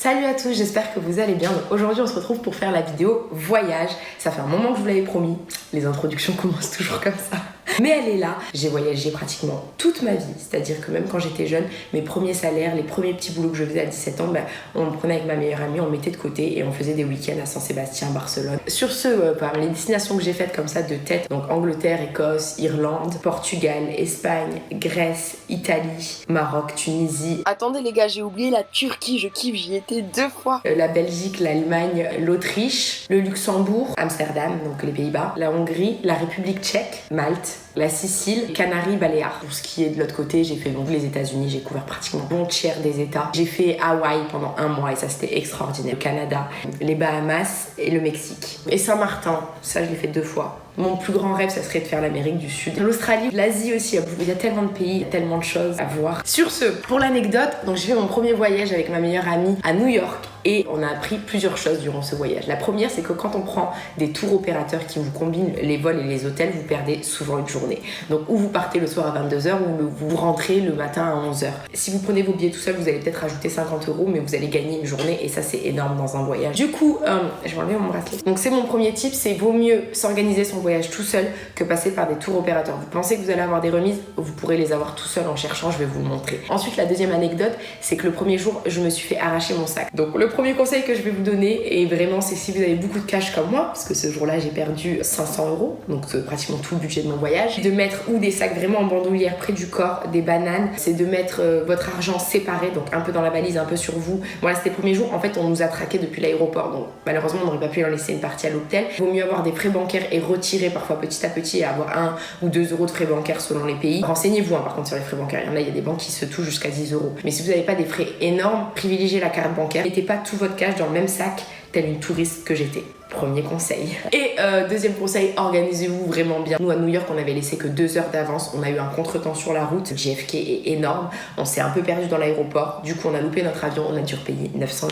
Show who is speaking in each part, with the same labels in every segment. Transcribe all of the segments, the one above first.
Speaker 1: Salut à tous, j'espère que vous allez bien. Aujourd'hui on se retrouve pour faire la vidéo voyage. Ça fait un moment que je vous l'avais promis, les introductions commencent toujours comme ça. Mais elle est là, j'ai voyagé pratiquement toute ma vie, c'est-à-dire que même quand j'étais jeune, mes premiers salaires, les premiers petits boulots que je faisais à 17 ans, on me prenait avec ma meilleure amie, on mettait de côté et on faisait des week-ends à Saint-Sébastien, Barcelone. Sur ce, parmi les destinations que j'ai faites comme ça de tête, donc Angleterre, Écosse, Irlande, Portugal, Espagne, Grèce, Italie, Maroc, Tunisie.
Speaker 2: Attendez les gars, j'ai oublié la Turquie, je kiffe, j'y étais 2 fois.
Speaker 1: La Belgique, l'Allemagne, l'Autriche, le Luxembourg, Amsterdam, donc les Pays-Bas, la Hongrie, la République tchèque, Malte, la Sicile, Canaries, Baléares. Pour ce qui est de l'autre côté, j'ai fait donc les États-Unis, j'ai couvert pratiquement bon tiers des États. J'ai fait Hawaï pendant 1 mois et ça c'était extraordinaire. Le Canada, les Bahamas et le Mexique. Et Saint-Martin, ça je l'ai fait 2 fois. Mon plus grand rêve, ça serait de faire l'Amérique du Sud. L'Australie, l'Asie aussi, il y a tellement de pays, il y a tellement de choses à voir. Sur ce, pour l'anecdote, donc j'ai fait mon premier voyage avec ma meilleure amie à New York. Et on a appris plusieurs choses durant ce voyage. La première, c'est que quand on prend des tours opérateurs qui vous combinent les vols et les hôtels, vous perdez souvent une journée. Donc, ou vous partez le soir à 22h ou vous rentrez le matin à 11h. Si vous prenez vos billets tout seul, vous allez peut-être rajouter 50 €, mais vous allez gagner une journée et ça, c'est énorme dans un voyage. Du coup, je vais enlever mon bracelet. Donc, c'est mon premier tip, c'est vaut mieux s'organiser son voyage tout seul que passer par des tours opérateurs. Vous pensez que vous allez avoir des remises, vous pourrez les avoir tout seul en cherchant, je vais vous le montrer. Ensuite, la deuxième anecdote, c'est que le premier jour, je me suis fait arracher mon sac. Donc, le premier conseil que je vais vous donner, et vraiment c'est si vous avez beaucoup de cash comme moi, parce que ce jour-là j'ai perdu 500 €, donc c'est pratiquement tout le budget de mon voyage, de mettre ou des sacs vraiment en bandoulière près du corps, des bananes, c'est de mettre votre argent séparé, donc un peu dans la valise, un peu sur vous. Voilà, c'était les premiers jours, en fait on nous a traqués depuis l'aéroport, donc malheureusement on n'aurait pas pu en laisser une partie à l'hôtel. Il vaut mieux avoir des frais bancaires et retirer parfois petit à petit et avoir 1 ou 2 € de frais bancaires selon les pays. Renseignez-vous par contre sur les frais bancaires, il y a des banques qui se touchent jusqu'à 10 €. Mais si vous n'avez pas des frais énormes, privilégiez la carte bancaire, mettez pas tout votre cash dans le même sac, telle une touriste que j'étais. Premier conseil. Et deuxième conseil, organisez-vous vraiment bien. Nous à New York, on avait laissé que 2 heures d'avance. On a eu un contretemps sur la route. JFK est énorme. On s'est un peu perdu dans l'aéroport. Du coup, on a loupé notre avion. On a dû repayer 900 €.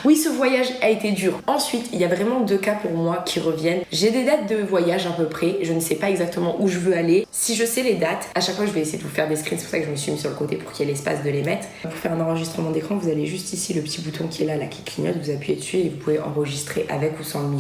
Speaker 1: Oui, ce voyage a été dur. Ensuite, il y a vraiment 2 cas pour moi qui reviennent. J'ai des dates de voyage à peu près. Je ne sais pas exactement où je veux aller. Si je sais les dates, à chaque fois, je vais essayer de vous faire des screens. C'est pour ça que je me suis mis sur le côté pour qu'il y ait l'espace de les mettre. Pour faire un enregistrement d'écran, vous allez juste ici, le petit bouton qui est là qui clignote. Vous appuyez dessus et vous pouvez enregistrer avec ou sans le micro.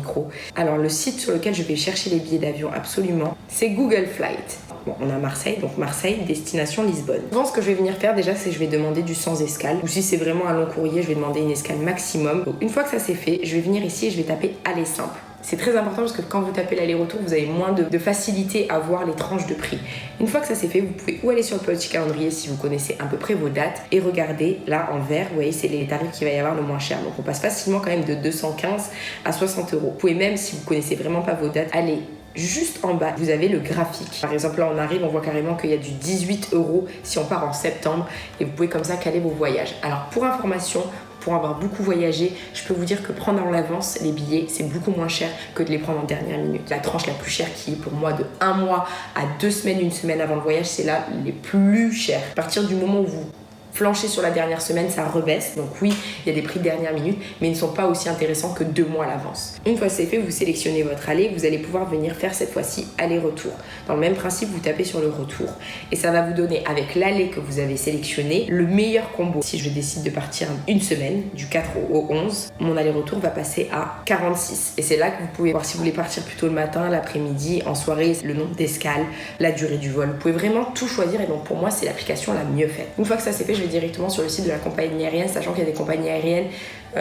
Speaker 1: Alors, le site sur lequel je vais chercher les billets d'avion absolument, c'est Google Flight. Bon, on a Marseille, donc Marseille, destination Lisbonne. Souvent, ce que je vais venir faire déjà, c'est que je vais demander du sans escale. Ou si c'est vraiment un long courrier, je vais demander une escale maximum. Donc, une fois que ça c'est fait, je vais venir ici et je vais taper aller simple. C'est très important parce que quand vous tapez l'aller-retour, vous avez moins de facilité à voir les tranches de prix. Une fois que ça c'est fait, vous pouvez ou aller sur le petit calendrier si vous connaissez à peu près vos dates et regarder là en vert, vous voyez, c'est les tarifs qu'il va y avoir le moins cher. Donc on passe facilement quand même de 215 à 60 €. Vous pouvez même, si vous connaissez vraiment pas vos dates, aller juste en bas, vous avez le graphique. Par exemple, là, on arrive, on voit carrément qu'il y a du 18 € si on part en septembre et vous pouvez comme ça caler vos voyages. Alors, pour information, pour avoir beaucoup voyagé, je peux vous dire que prendre en avance les billets, c'est beaucoup moins cher que de les prendre en dernière minute. La tranche la plus chère qui est pour moi de 1 mois à 2 semaines, 1 semaine avant le voyage, c'est là les plus chers. À partir du moment où vous flancher sur la dernière semaine, ça rebaisse. Donc oui, il y a des prix de dernière minute, mais ils ne sont pas aussi intéressants que 2 mois à l'avance. Une fois c'est fait, vous sélectionnez votre aller, vous allez pouvoir venir faire cette fois-ci aller-retour. Dans le même principe, vous tapez sur le retour et ça va vous donner avec l'aller que vous avez sélectionné le meilleur combo. Si je décide de partir 1 semaine, du 4 au 11, mon aller-retour va passer à 46. Et c'est là que vous pouvez voir si vous voulez partir plutôt le matin, l'après-midi, en soirée, le nombre d'escales, la durée du vol. Vous pouvez vraiment tout choisir et donc pour moi, c'est l'application la mieux faite. Une fois que ça c'est fait, je vais directement sur le site de la compagnie aérienne, sachant qu'il y a des compagnies aériennes,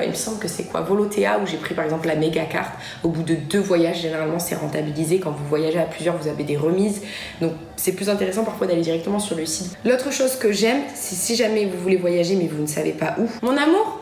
Speaker 1: il me semble que c'est quoi, Volotea, où j'ai pris par exemple la méga carte. Au bout de 2 voyages, généralement c'est rentabilisé. Quand vous voyagez à plusieurs, vous avez des remises, donc c'est plus intéressant parfois d'aller directement sur le site. L'autre chose que j'aime, c'est si jamais vous voulez voyager mais vous ne savez pas où. Mon amour,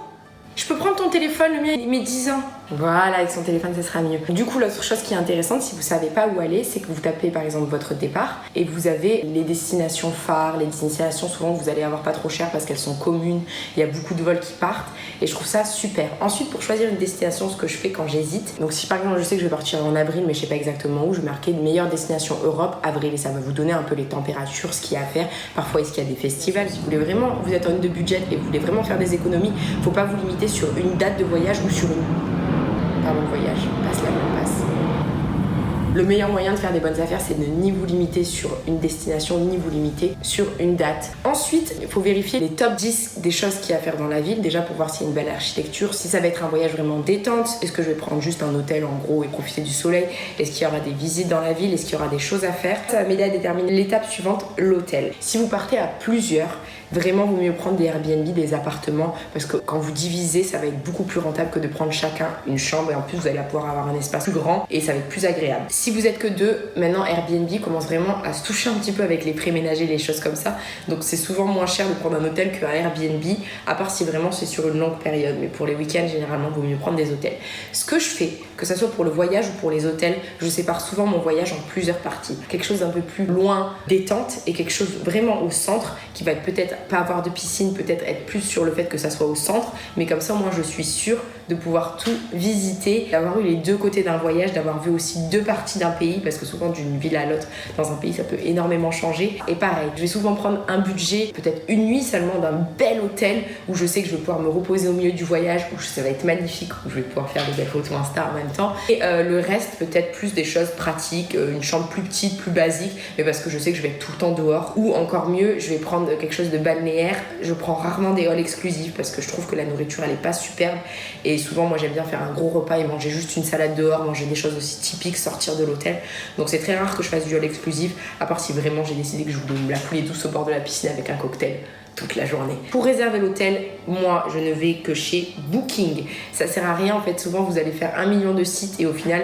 Speaker 1: je peux prendre ton téléphone, le mien il met 10 ans. Voilà, avec son téléphone, ça sera mieux. Du coup, l'autre chose qui est intéressante, si vous savez pas où aller, c'est que vous tapez par exemple votre départ et vous avez les destinations phares, les destinations souvent vous allez avoir pas trop cher parce qu'elles sont communes, il y a beaucoup de vols qui partent et je trouve ça super. Ensuite, pour choisir une destination, ce que je fais quand j'hésite, donc si par exemple je sais que je vais partir en avril mais je sais pas exactement où, je vais marquer une meilleure destination Europe, avril, et ça va vous donner un peu les températures, ce qu'il y a à faire. Parfois, est-ce qu'il y a des festivals? Si vous voulez vraiment, vous êtes en ligne de budget et vous voulez vraiment faire des économies, faut pas vous limiter sur une date de voyage ou sur une... Pardon, voyage, passe la même passe. Le meilleur moyen de faire des bonnes affaires, c'est de ni vous limiter sur une destination, ni vous limiter sur une date. Ensuite, il faut vérifier les top 10 des choses qu'il y a à faire dans la ville, déjà pour voir s'il y a une belle architecture, si ça va être un voyage vraiment détente, est-ce que je vais prendre juste un hôtel en gros et profiter du soleil, est-ce qu'il y aura des visites dans la ville, est-ce qu'il y aura des choses à faire. Ça va m'aider à déterminer l'étape suivante, l'hôtel. Si vous partez à plusieurs, vraiment, vaut mieux prendre des Airbnb, des appartements, parce que quand vous divisez, ça va être beaucoup plus rentable que de prendre chacun une chambre, et en plus vous allez pouvoir avoir un espace plus grand et ça va être plus agréable. Si vous êtes que deux, maintenant Airbnb commence vraiment à se toucher un petit peu avec les frais ménagers, les choses comme ça, donc c'est souvent moins cher de prendre un hôtel qu'un Airbnb, à part si vraiment c'est sur une longue période, mais pour les week-ends, généralement, vaut mieux prendre des hôtels. Ce que je fais, que ça soit pour le voyage ou pour les hôtels, je sépare souvent mon voyage en plusieurs parties. Quelque chose d'un peu plus loin, détente, et quelque chose vraiment au centre, qui va être peut-être pas avoir de piscine, peut-être être plus sur le fait que ça soit au centre, mais comme ça moi je suis sûre de pouvoir tout visiter, d'avoir eu les deux côtés d'un voyage, d'avoir vu aussi deux parties d'un pays, parce que souvent d'une ville à l'autre dans un pays ça peut énormément changer. Et pareil, je vais souvent prendre un budget, peut-être une nuit seulement, d'un bel hôtel où je sais que je vais pouvoir me reposer au milieu du voyage, où ça va être magnifique, où je vais pouvoir faire des belles photos Insta en même temps, et le reste peut-être plus des choses pratiques, une chambre plus petite, plus basique, mais parce que je sais que je vais être tout le temps dehors, ou encore mieux, je vais prendre quelque chose de balnéaire. Je prends rarement des halls exclusifs parce que je trouve que la nourriture elle est pas superbe, et souvent moi j'aime bien faire un gros repas et manger juste une salade dehors, manger des choses aussi typiques, sortir de l'hôtel, donc c'est très rare que je fasse du hall exclusif, à part si vraiment j'ai décidé que je voulais me la couler douce au bord de la piscine avec un cocktail toute la journée. Pour réserver l'hôtel, moi je ne vais que chez Booking. Ça sert à rien en fait, souvent vous allez faire 1 million de sites et au final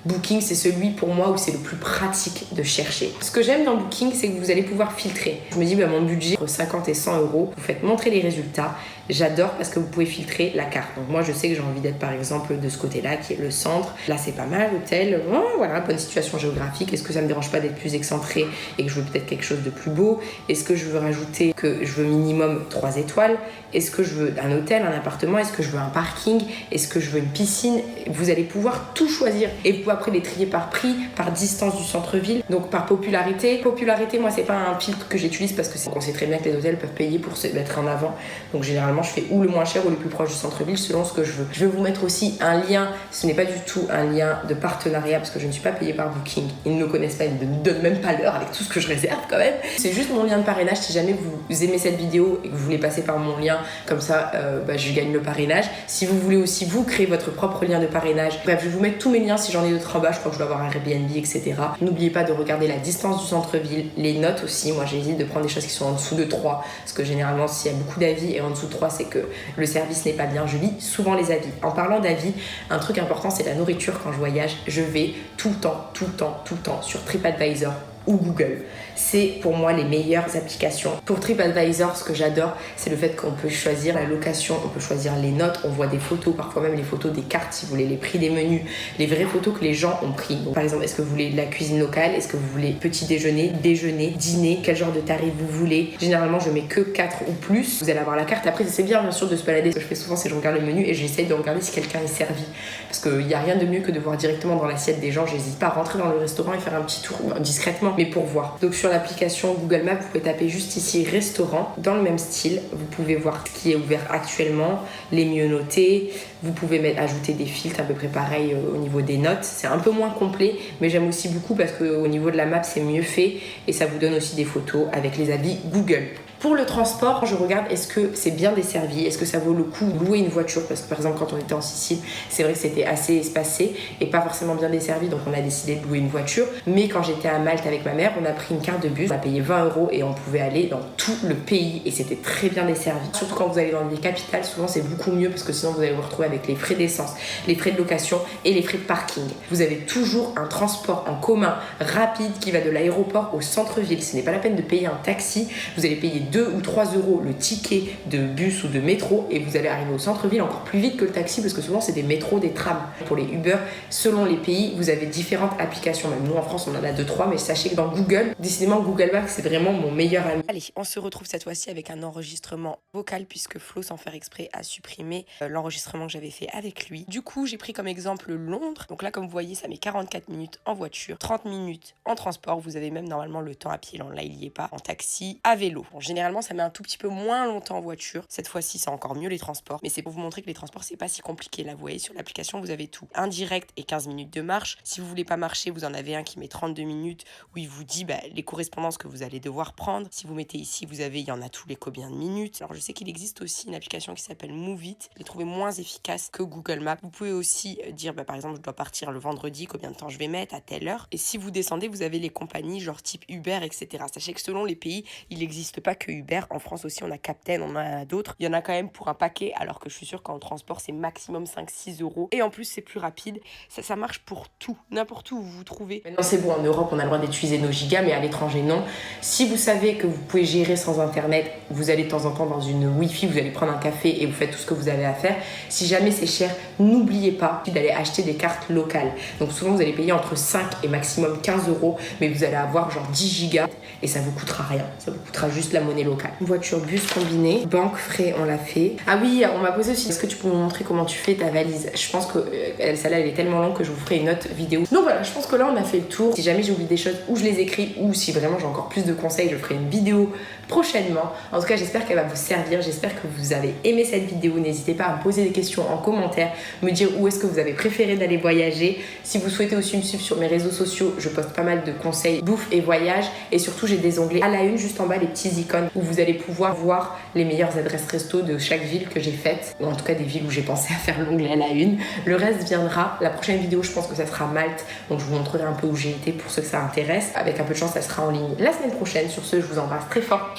Speaker 1: Booking, c'est celui pour moi où c'est le plus pratique de chercher. Ce que j'aime dans Booking, c'est que vous allez pouvoir filtrer. Je me dis, mon budget entre 50 et 100 euros, vous faites montrer les résultats. J'adore parce que vous pouvez filtrer la carte. Donc moi, je sais que j'ai envie d'être par exemple de ce côté-là, qui est le centre. Là, c'est pas mal, hôtel. Oh, voilà, bonne situation géographique. Est-ce que ça me dérange pas d'être plus excentré et que je veux peut-être quelque chose de plus beau? Est-ce que je veux rajouter que je veux minimum 3 étoiles? Est-ce que je veux un hôtel, un appartement? Est-ce que je veux un parking? Est-ce que je veux une piscine? Vous allez pouvoir tout choisir. Et vous pouvez après les trier par prix, par distance du centre-ville, donc par popularité. Popularité, moi, c'est pas un filtre que j'utilise parce que on sait très bien que les hôtels peuvent payer pour se mettre en avant. Donc généralement, je fais ou le moins cher ou le plus proche du centre-ville selon ce que je veux. Je vais vous mettre aussi un lien. Ce n'est pas du tout un lien de partenariat parce que je ne suis pas payée par Booking. Ils ne me connaissent pas, ils ne me donnent même pas l'heure avec tout ce que je réserve quand même. C'est juste mon lien de parrainage. Si jamais vous aimez cette vidéo et que vous voulez passer par mon lien, comme ça, je gagne le parrainage. Si vous voulez aussi vous créer votre propre lien de parrainage, bref, je vais vous mettre tous mes liens si j'en ai d'autres en bas. Je crois que je dois avoir un Airbnb, etc. N'oubliez pas de regarder la distance du centre-ville, les notes aussi. Moi, j'hésite de prendre des choses qui sont en dessous de 3 parce que généralement, s'il y a beaucoup d'avis et en dessous de 3, c'est que le service n'est pas bien. Je lis souvent les avis. En parlant d'avis, un truc important, c'est la nourriture. Quand je voyage, je vais tout le temps sur TripAdvisor ou Google. C'est pour moi les meilleures applications. Pour TripAdvisor, ce que j'adore, c'est le fait qu'on peut choisir la location, on peut choisir les notes, on voit des photos, parfois même les photos des cartes si vous voulez, les prix des menus, les vraies photos que les gens ont pris. Donc, par exemple, est-ce que vous voulez de la cuisine locale? Est-ce que vous voulez petit déjeuner, dîner? Quel genre de tarif vous voulez? Généralement, je mets que 4 ou plus. Vous allez avoir la carte. Après, c'est bien sûr de se balader. Ce que je fais souvent, c'est que je regarde le menu et j'essaye de regarder si quelqu'un est servi. Parce qu'il n'y a rien de mieux que de voir directement dans l'assiette des gens. J'hésite pas à rentrer dans le restaurant et faire un petit tour discrètement, mais pour voir. Donc sur l'application Google Maps, vous pouvez taper juste ici restaurant dans le même style. Vous pouvez voir ce qui est ouvert actuellement, les mieux notés. Vous pouvez ajouter des filtres à peu près pareil au niveau des notes. C'est un peu moins complet, mais j'aime aussi beaucoup parce qu'au niveau de la map, c'est mieux fait et ça vous donne aussi des photos avec les avis Google. Pour le transport, je regarde est-ce que c'est bien desservi, est-ce que ça vaut le coup de louer une voiture, parce que par exemple quand on était en Sicile, c'est vrai que c'était assez espacé et pas forcément bien desservi, donc on a décidé de louer une voiture. Mais quand j'étais à Malte avec ma mère, on a pris une carte de bus, on a payé 20 € et on pouvait aller dans tout le pays et c'était très bien desservi. Surtout quand vous allez dans les capitales, souvent c'est beaucoup mieux parce que sinon vous allez vous retrouver avec les frais d'essence, les frais de location et les frais de parking. Vous avez toujours un transport en commun rapide qui va de l'aéroport au centre-ville. Ce n'est pas la peine de payer un taxi, vous allez payer 2 ou 3 € le ticket de bus ou de métro et vous allez arriver au centre-ville encore plus vite que le taxi parce que souvent c'est des métros, des trams. Pour les Uber, selon les pays, vous avez différentes applications. Même nous en France, on en a 2-3, mais sachez que dans Google, décidément Google Maps, c'est vraiment mon meilleur ami. Allez, on se retrouve cette fois-ci avec un enregistrement vocal puisque Flo, sans faire exprès, a supprimé l'enregistrement que j'avais fait avec lui. Du coup, j'ai pris comme exemple Londres. Donc là, comme vous voyez, ça met 44 minutes en voiture, 30 minutes en transport. Vous avez même normalement le temps à pied. Là, il n'y est pas. En taxi, à vélo. En général, généralement, ça met un tout petit peu moins longtemps en voiture. Cette fois-ci, c'est encore mieux les transports. Mais c'est pour vous montrer que les transports, c'est pas si compliqué. Là, vous voyez, sur l'application, vous avez tout. Un direct et 15 minutes de marche. Si vous voulez pas marcher, vous en avez un qui met 32 minutes où il vous dit les correspondances que vous allez devoir prendre. Si vous mettez ici, vous avez, il y en a tous les combien de minutes. Alors, je sais qu'il existe aussi une application qui s'appelle Move It. Je l'ai trouvée moins efficace que Google Maps. Vous pouvez aussi dire, par exemple, je dois partir le vendredi, combien de temps je vais mettre à telle heure. Et si vous descendez, vous avez les compagnies genre type Uber, etc. Sachez que selon les pays, il n'existe pas que Uber. En France aussi, on a Captain, on en a d'autres. Il y en a quand même pour un paquet, alors que je suis sûre qu'en transport, c'est maximum 5-6 euros. Et en plus, c'est plus rapide. Ça marche pour tout, n'importe où vous vous trouvez. Maintenant, c'est bon, en Europe, on a le droit d'utiliser nos gigas, mais à l'étranger, non. Si vous savez que vous pouvez gérer sans Internet, vous allez de temps en temps dans une Wi-Fi, vous allez prendre un café et vous faites tout ce que vous avez à faire. Si jamais c'est cher, n'oubliez pas d'aller acheter des cartes locales. Donc souvent, vous allez payer entre 5 et maximum 15 euros, mais vous allez avoir genre 10 gigas et ça vous coûtera rien. Ça vous coûtera juste la monnaie locale. Voiture, bus combiné, banque, frais, on l'a fait. Ah oui, on m'a posé aussi, est-ce que tu peux me montrer comment tu fais ta valise? Je pense que celle-là, elle est tellement longue que je vous ferai une autre vidéo. Donc voilà, je pense que là, on a fait le tour. Si jamais j'ai oublié des choses, ou je les écris, ou si vraiment j'ai encore plus de conseils, je ferai une vidéo prochainement. En tout cas, j'espère qu'elle va vous servir. J'espère que vous avez aimé cette vidéo. N'hésitez pas à me poser des questions en commentaire, me dire où est-ce que vous avez préféré d'aller voyager. Si vous souhaitez aussi me suivre sur mes réseaux sociaux, je poste pas mal de conseils bouffe et voyage. Et surtout, j'ai des onglets à la une, juste en bas, les petits icônes où vous allez pouvoir voir les meilleures adresses resto de chaque ville que j'ai faites, ou en tout cas des villes où j'ai pensé à faire l'onglet à la une. Le reste viendra. La prochaine vidéo, je pense que ça sera Malte. Donc, je vous montrerai un peu où j'ai été pour ceux que ça intéresse. Avec un peu de chance, ça sera en ligne la semaine prochaine. Sur ce, je vous embrasse très fort.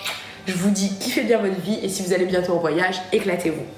Speaker 1: Je vous dis, kiffez bien votre vie et si vous allez bientôt au voyage, éclatez-vous.